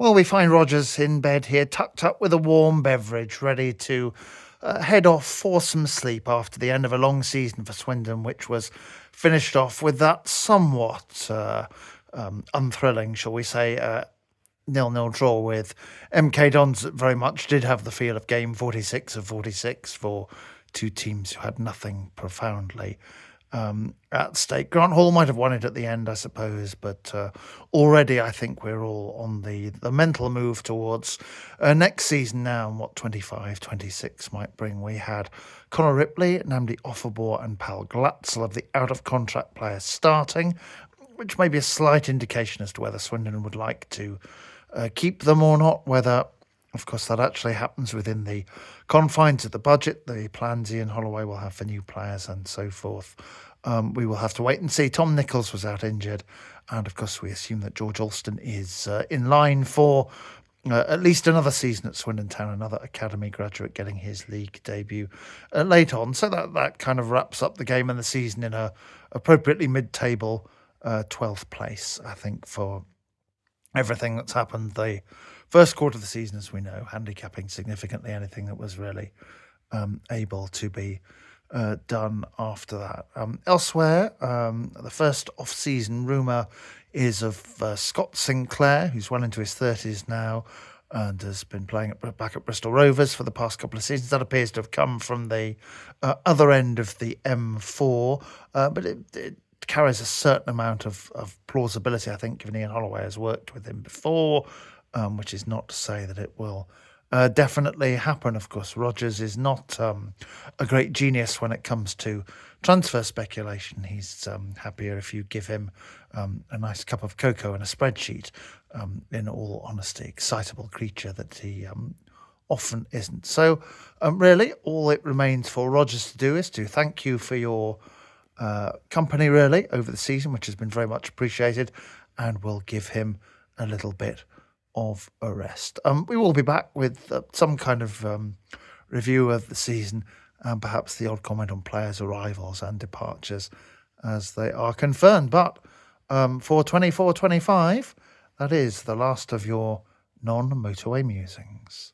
Well, we find Rogers in bed here, tucked up with a warm beverage, ready to head off for some sleep after the end of a long season for Swindon, which was finished off with that somewhat unthrilling, shall we say, 0-0 draw with MK Dons that very much did have the feel of game 46 of 46 for two teams who had nothing profoundly at stake. Grant Hall might have won it at the end, I suppose, but already I think we're all on the mental move towards next season now and what 25-26 might bring. We had Conor Ripley, Namdi Offerbor and Pal Glatzel of the out-of-contract players starting, which may be a slight indication as to whether Swindon would like to keep them or not, whether, of course, that actually happens within the confines of the budget, the plans Ian Holloway will have for new players and so forth. We will have to wait and see. Tom Nichols was out injured, and of course we assume that George Alston is in line for at least another season at Swindon Town, another academy graduate getting his league debut late on. So that kind of wraps up the game and the season in a appropriately mid-table 12th place, I think, for everything that's happened the first quarter of the season, as we know, handicapping significantly anything that was really able to be done after that. Elsewhere, the first off-season rumour is of Scott Sinclair, who's well into his 30s now and has been playing back at Bristol Rovers for the past couple of seasons. That appears to have come from the other end of the M4, but it carries a certain amount of plausibility, I think, given Ian Holloway has worked with him before, which is not to say that it will definitely happen. Of course, Rogers is not a great genius when it comes to transfer speculation. He's happier if you give him a nice cup of cocoa and a spreadsheet, in all honesty, excitable creature that he often isn't. So really, all it remains for Rogers to do is to thank you for your company, really, over the season, which has been very much appreciated, and we'll give him a little bit of a rest. We will be back with some kind of review of the season and perhaps the odd comment on players' arrivals and departures as they are confirmed. But for 24-25, that is the last of your non-motorway musings.